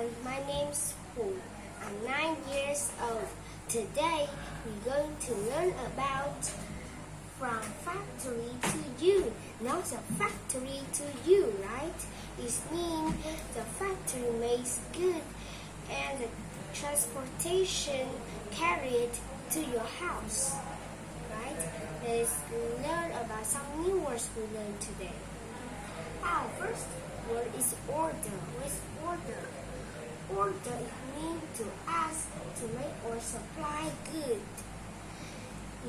everyone, my name's Hu. I'm 9 years old. Today we're going to learn about from factory to you. Not the factory to you, right? It means the factory makes good and the transportation carry it to your house, right? Let's learn about some new words we learned today. Our first word is order. What's order? Order means to ask to make or supply good.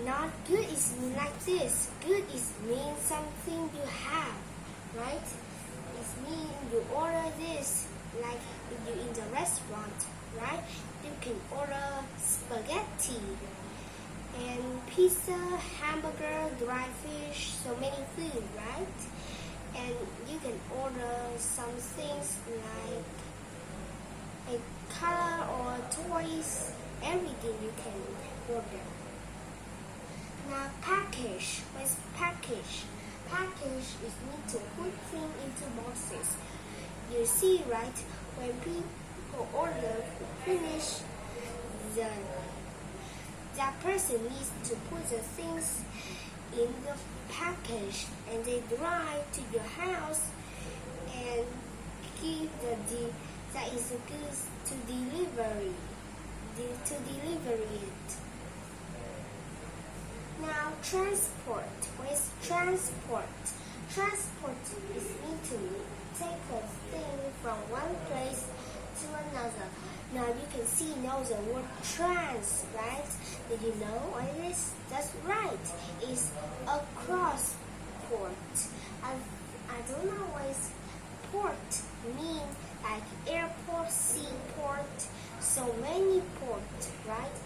Not good is mean like this. Good is mean something you have, right? It means you order this, like if you're in the restaurant, right? You can order spaghetti and pizza, hamburger, dry fish, so many food, right? And you can order some things like a color or toys, everything you can order. Now package. What's package? Package is mean to put things into boxes. You see, right? When people order finish, that person needs to put the things in the package and they drive to your house and give that is the goods to delivery it. Now transport. What is transport? Transport is mean to take a thing from one place to another. Now you can see now the word trans, right? Did you know what it is? That's right. It's across port. I don't know what is port mean, like airport, seaport, so many ports, right?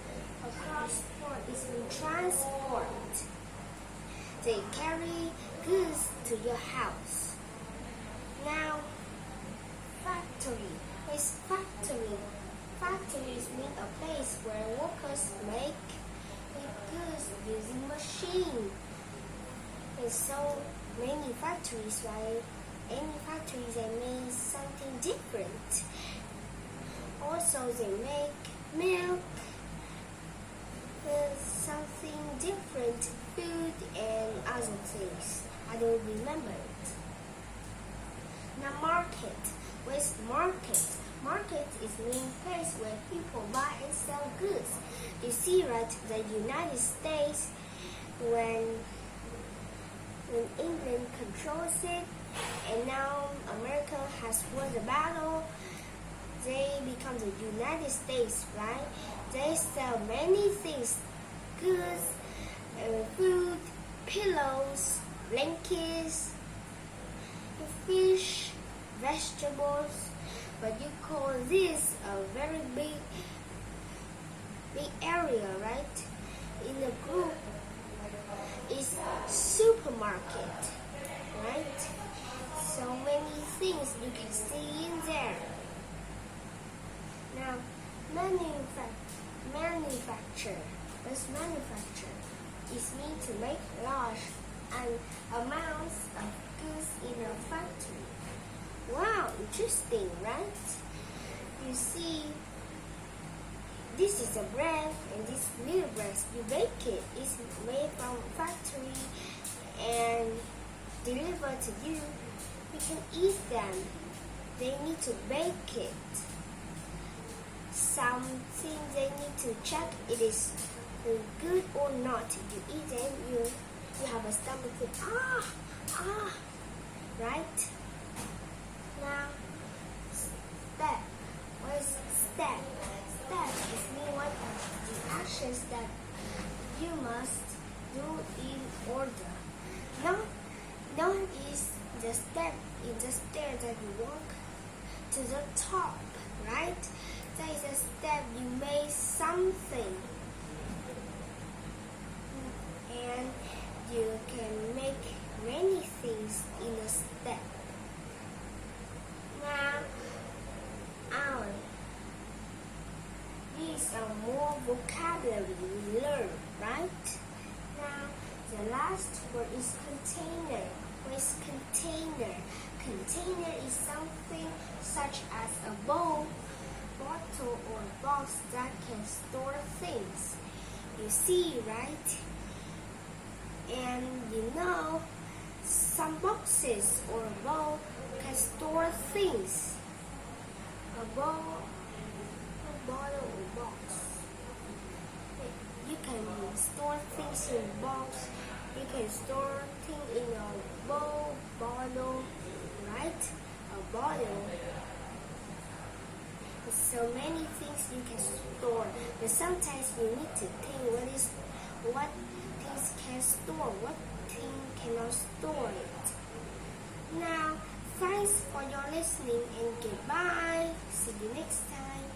Across port is mean transport. They carry goods to your house. Now factory. It's factory. Factories mean a place where workers make goods using machine. There's so many factories, right? Any factories that make something different. Also, they make milk, something different, food and other things. I don't remember it. Now market. What's market? Market is mean place where people buy and sell goods. You see, right? The United States, when England controls it, and now America has won the battle, they become the United States, right? They sell many things, goods, food, pillows, blankets, fish, vegetables. But you call this a very big area, right? In the group is supermarket, right? So many things you can see in there. Now, manufacture. What's manufacture? It's mean to make large amounts of goods in a factory. Wow, interesting, right? You see, this is a bread, and this little bread, you bake it. It's made from factory and delivered to you. You can eat them. They need to bake it. Something they need to check it is good or not. You eat them, you have a stomach thing. Right? Now, step. What is step? Step is mean what the actions that you must do in order. Now is the step in the stair that you walk to the top, right? That is a step you made something. And you can make many things in a step. Now, these are more vocabulary we learn, right? Now, the last word is container. What is container? Container is something such as a bowl bottle or box that can store things. You see, right? And you know, some boxes or bowl can store things. A bowl, a bottle or box. You can store things in a box. You can store things in a bowl, bottle, right? A bottle. There's so many things you can store, but sometimes you need to think what things can store, what thing cannot store it. Now, thanks for your listening and goodbye. See you next time.